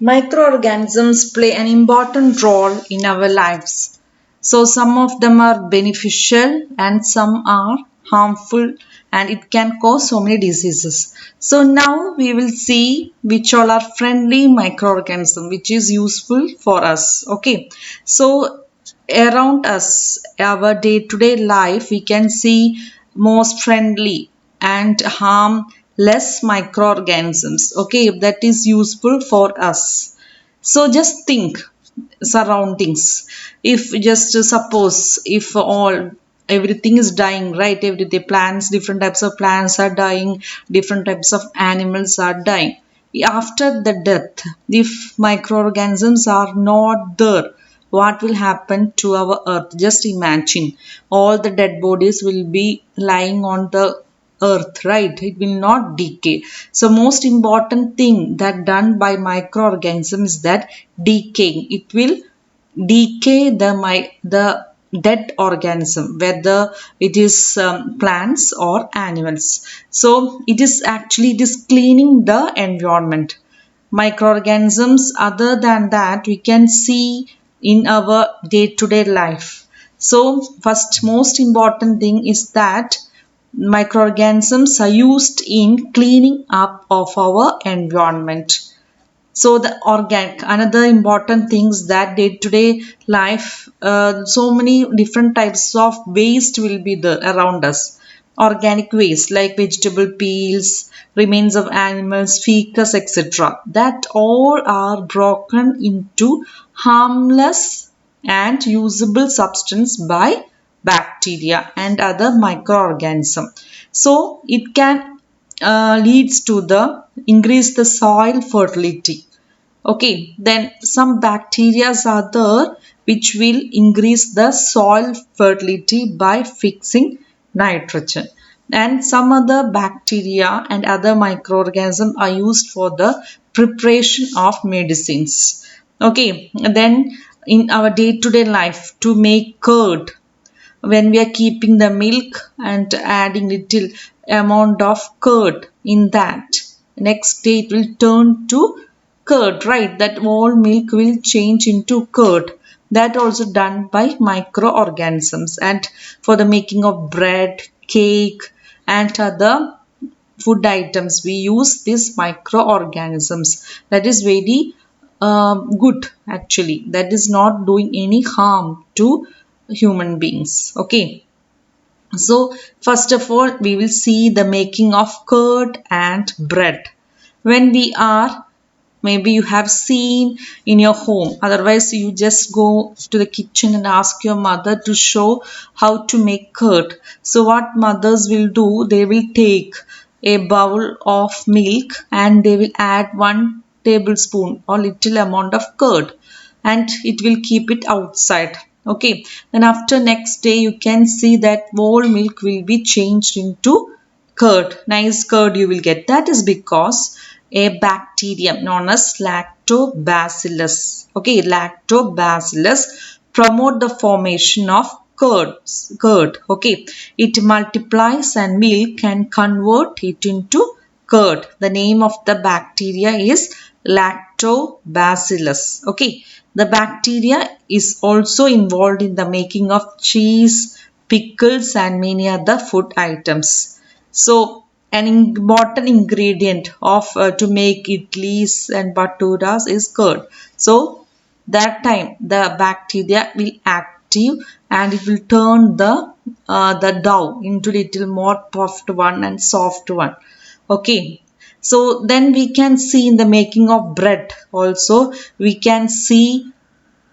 Microorganisms play an important role in our lives. So, some of them are beneficial and some are harmful, and it can cause so many diseases. So, now we will see which all are friendly microorganisms, which is useful for us. Okay, so around us, our day to day life, we can see most friendly and harm less microorganisms. Okay, that is useful for us. So just think surroundings. If just suppose if all everything is dying, right? Every day plants, different types of plants are dying, different types of animals are dying. After the death, if microorganisms are not there, what will happen to our earth? Just imagine all the dead bodies will be lying on the earth, right? It will not decay. So most important thing that done by microorganisms is that decaying. It will decay the dead organism, whether it is plants or animals. So it is cleaning the environment. Microorganisms other than that we can see in our day to day life. So first most important thing is that microorganisms are used in cleaning up of our environment. So the organic, another important things that day to day life, so many different types of waste will be there around us. Organic waste like vegetable peels, remains of animals, fecus, etc. That all are broken into harmless and usable substance by bacteria and other microorganisms. So it can leads to the increase the soil fertility. Okay, then some bacteria are there which will increase the soil fertility by fixing nitrogen. And some other bacteria and other microorganisms are used for the preparation of medicines. Okay, then in our day to day life to make curd, when we are keeping the milk and adding little amount of curd in that, next day it will turn to curd, right? That whole milk will change into curd. That also done by microorganisms. And for the making of bread, cake and other food items we use these microorganisms. That is very good actually. That is not doing any harm to human beings. Okay, so first of all we will see the making of curd and bread. When we are, maybe you have seen in your home, otherwise you just go to the kitchen and ask your mother to show how to make curd. So what mothers will do, they will take a bowl of milk and they will add 1 tablespoon or little amount of curd, and it will keep it outside. Okay, then after next day you can see that whole milk will be changed into curd. Nice curd you will get. That is because a bacterium known as lactobacillus, okay, lactobacillus promote the formation of curd. Okay, it multiplies and milk can convert it into curd. The name of the bacteria is lactobacillus. Okay, the bacteria is also involved in the making of cheese, pickles and many other food items. So an important ingredient of to make idlis and baturas is curd. So that time the bacteria will active and it will turn the dough into little more puffed one and soft one. Okay, so then we can see in the making of bread also we can see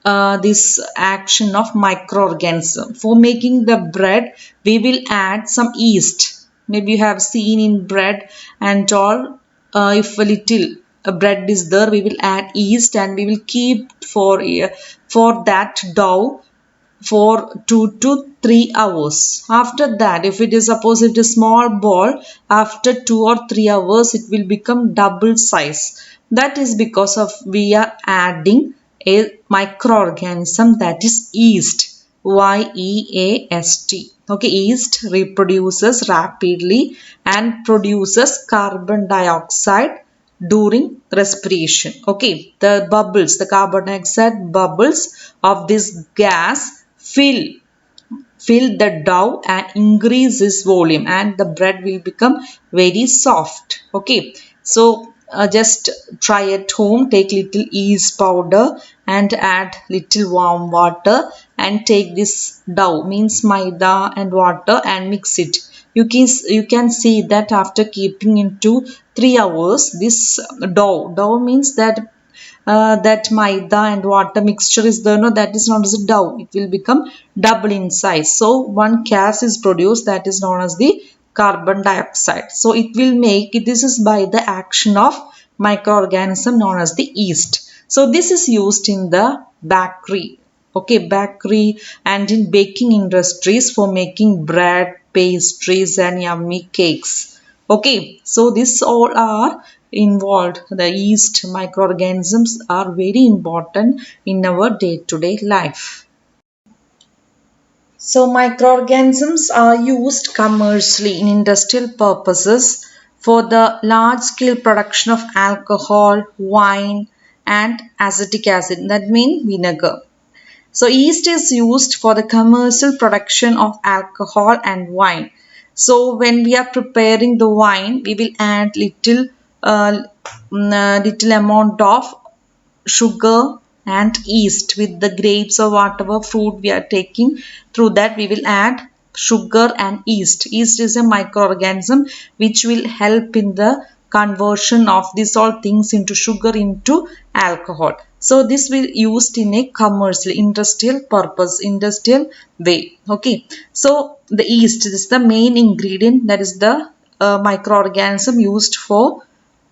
this action of microorganism. For making the bread, we will add some yeast. Maybe you have seen in bread and all, if a little bread is there, we will add yeast and we will keep for that dough for 2 to 3 hours. After that, if it is suppose it is small ball, after 2 or 3 hours it will become double size. That is because of we are adding a microorganism, that is yeast. Yeast. Okay, yeast reproduces rapidly and produces carbon dioxide during respiration. Okay, the bubbles, the carbon dioxide bubbles of this gas fill the dough and increase its volume, and the bread will become very soft. Okay, so just try at home. Take little yeast powder and add little warm water and take this dough, means maida and water, and mix it. You can see that after keeping into 3 hours, this dough means that maida and water mixture is there, no, that is known as a dough. It will become double in size. So one gas is produced, that is known as the carbon dioxide. So it will make it, this is by the action of microorganism known as the yeast. So this is used in the bakery, okay, bakery and in baking industries for making bread, pastries and yummy cakes. Okay, so this all are involved. The yeast microorganisms are very important in our day-to-day life. So microorganisms are used commercially in industrial purposes for the large-scale production of alcohol, wine, and acetic acid. That means vinegar. So yeast is used for the commercial production of alcohol and wine. So when we are preparing the wine, we will add little amount of sugar and yeast with the grapes or whatever fruit we are taking. Through that we will add sugar and yeast. Yeast is a microorganism which will help in the conversion of these all things into sugar into alcohol. So this will used in a commercial industrial purpose, industrial way. Okay, so the yeast is the main ingredient, that is the microorganism used for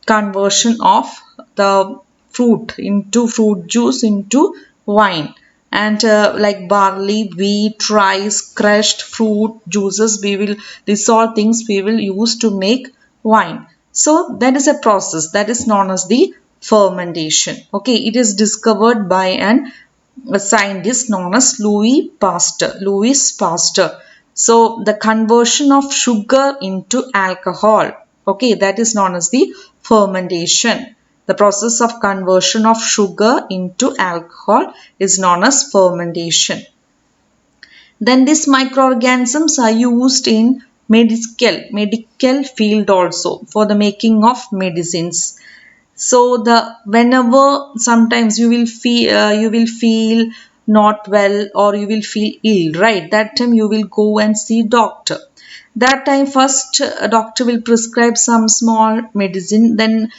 conversion of the fruit into fruit juice into wine. And like barley, wheat, rice, crushed fruit juices, we will, these all things we will use to make wine. So that is a process that is known as the fermentation. Okay, it is discovered by a scientist known as Louis Pasteur. Louis Pasteur. So the conversion of sugar into alcohol, okay, that is known as the fermentation. The process of conversion of sugar into alcohol is known as fermentation. Then these microorganisms are used in medical field also for the making of medicines. So the whenever sometimes you will feel not well or you will feel ill, right? That time you will go and see doctor. That time first doctor will prescribe some small medicine, then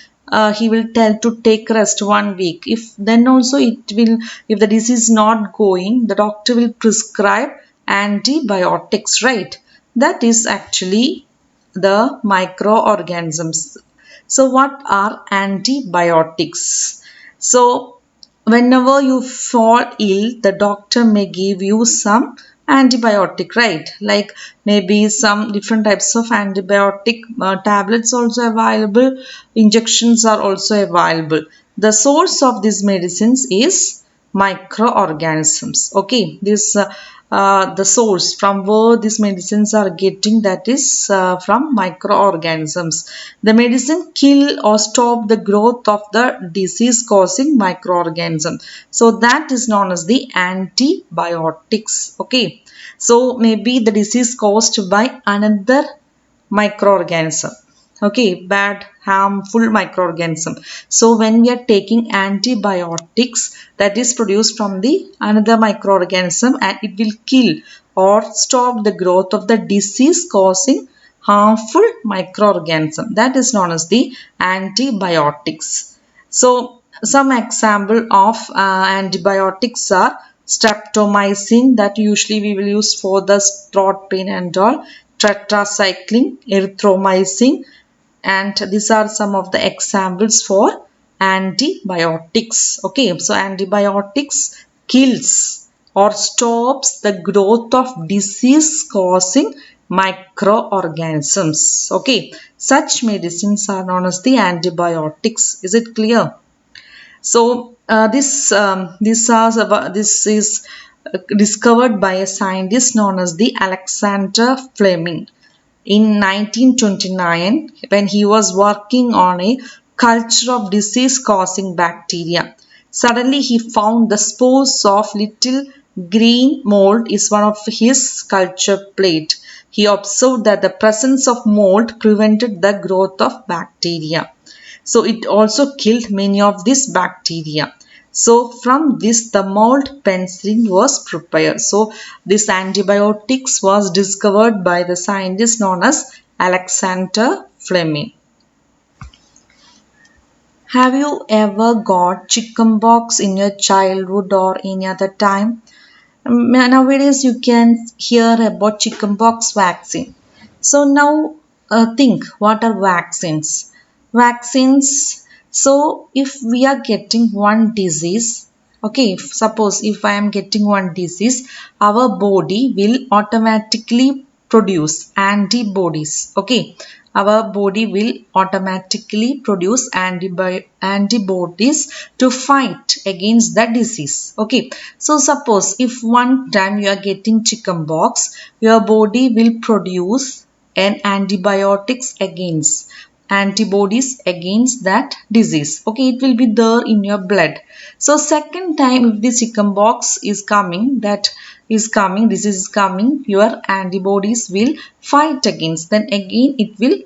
he will tell to take rest 1 week. If then also it will, if the disease is not going, the doctor will prescribe antibiotics, right? That is actually the microorganisms. So what are antibiotics? So whenever you fall ill, the doctor may give you some antibiotic, right? Like maybe some different types of antibiotic tablets also available, injections are also available. The source of these medicines is microorganisms. Okay, this the source from where these medicines are getting, that is from microorganisms. The medicine kill or stop the growth of the disease causing microorganism. So that is known as the antibiotics. Okay, so maybe the disease caused by another microorganism, okay, bad harmful microorganism. So when we are taking antibiotics, that is produced from the another microorganism, and it will kill or stop the growth of the disease causing harmful microorganism, that is known as the antibiotics. So some example of antibiotics are streptomycin, that usually we will use for the throat pain and all, tetracycline, erythromycin, and these are some of the examples for antibiotics. Okay, so antibiotics kills or stops the growth of disease causing microorganisms. Okay, such medicines are known as the antibiotics. Is it clear? So this is discovered by a scientist known as the Alexander Fleming in 1929 when he was working on a culture of disease causing bacteria. Suddenly he found the spores of little green mold is one of his culture plate. He observed that the presence of mold prevented the growth of bacteria. So it also killed many of these bacteria. So from this the mold penicillin was prepared. So this antibiotics was discovered by the scientist known as Alexander Fleming. Have you ever got chickenpox in your childhood or any other time? Nowadays you can hear about chickenpox vaccine. So now think, what are vaccines? Vaccines. So if we are getting one disease, okay, suppose if I am getting one disease, our body will automatically produce antibodies. Okay, our body will automatically produce antibodies to fight against the disease. Okay, so suppose if one time you are getting chickenpox, your body will produce an antibodies against that disease. Okay, it will be there in your blood. So second time if the chickenpox is coming, disease is coming, your antibodies will fight against, then again it will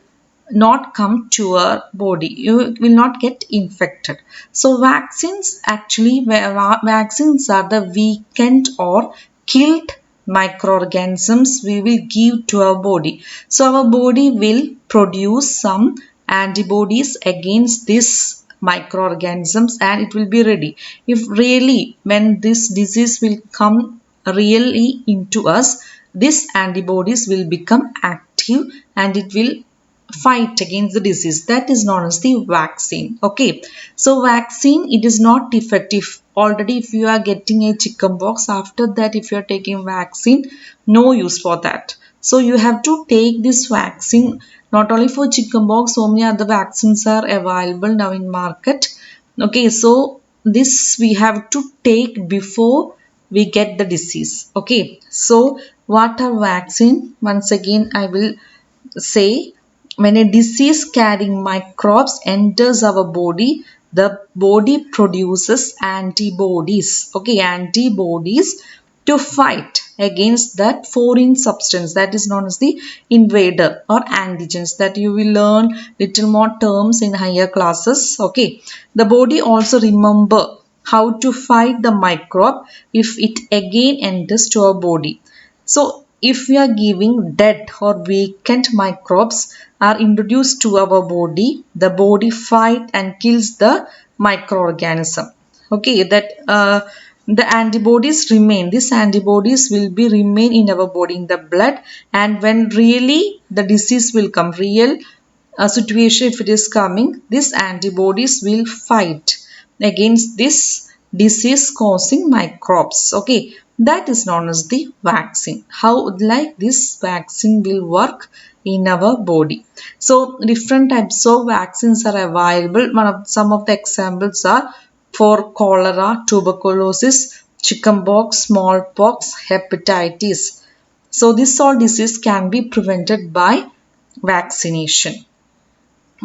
not come to your body, you will not get infected. So vaccines are the weakened or killed microorganisms we will give to our body. So our body will produce some antibodies against these microorganisms and it will be ready. If really when this disease will come really into us, these antibodies will become active and it will fight against the disease. That is known as the vaccine. Okay, so vaccine, it is not effective. Already if you are getting a chickenpox, after that if you are taking vaccine, no use for that. So you have to take this vaccine not only for chickenpox, so many other vaccines are available now in market. Okay, so this we have to take before we get the disease. Okay, so what are vaccine? Once again I will say, when a disease carrying microbes enters our body, the body produces antibodies. Okay, antibodies to fight against that foreign substance that is known as the invader or antigens, that you will learn little more terms in higher classes. Okay, the body also remember how to fight the microbe if it again enters to our body. So if we are giving dead or weakened microbes are introduced to our body, the body fight and kills the microorganism. Okay, that the antibodies remain. These antibodies will be remain in our body, in the blood, and when really the disease will come, real situation if it is coming, these antibodies will fight against this disease causing microbes. Okay, that is known as the vaccine. How like this vaccine will work in our body. So different types of vaccines are available. Some of the examples are for cholera, tuberculosis, chickenpox, smallpox, hepatitis. So this all disease can be prevented by vaccination.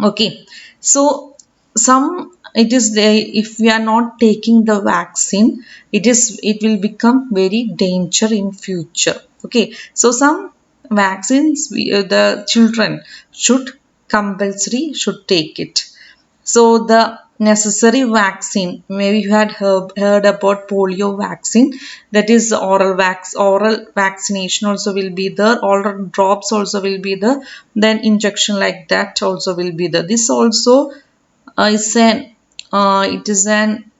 Okay, so some it is there, if we are not taking the vaccine, it will become very danger in future. Okay, so some vaccines the children should compulsory should take it. So the necessary vaccine, maybe you had heard about polio vaccine, that is oral vaccination also will be there, oral drops also will be there, then injection like that also will be there. This also is an it is an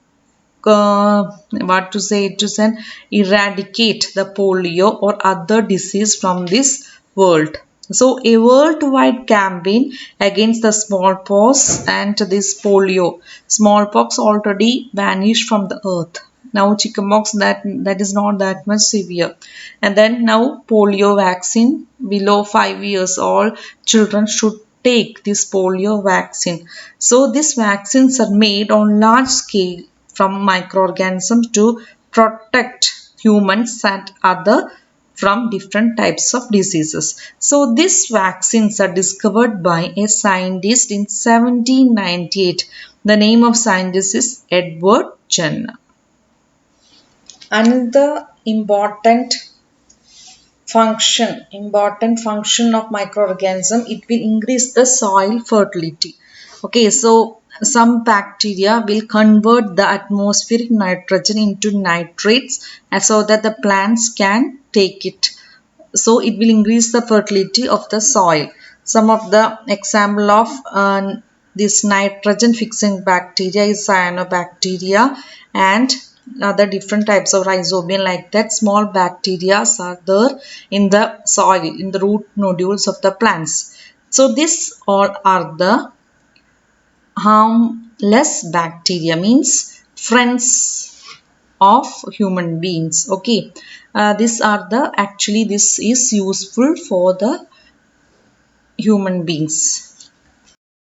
what to say, it is an eradicate the polio or other disease from this world. So a worldwide campaign against the smallpox and this polio. Smallpox already vanished from the earth. Now chickenpox, that is not that much severe. And then now polio vaccine, below 5 years old children should take this polio vaccine. So these vaccines are made on large scale from microorganisms to protect humans and other from different types of diseases. So these vaccines are discovered by a scientist in 1798. The name of scientist is Edward Jenner. Another important function of microorganism, it will increase the soil fertility. Okay, so some bacteria will convert the atmospheric nitrogen into nitrates so that the plants can take it. So it will increase the fertility of the soil. Some of the example of this nitrogen fixing bacteria is cyanobacteria and other different types of rhizobium. Like that, small bacteria are there in the soil, in the root nodules of the plants. So this all are the harmless bacteria, means friends of human beings. Okay, these are the, actually this is useful for the human beings.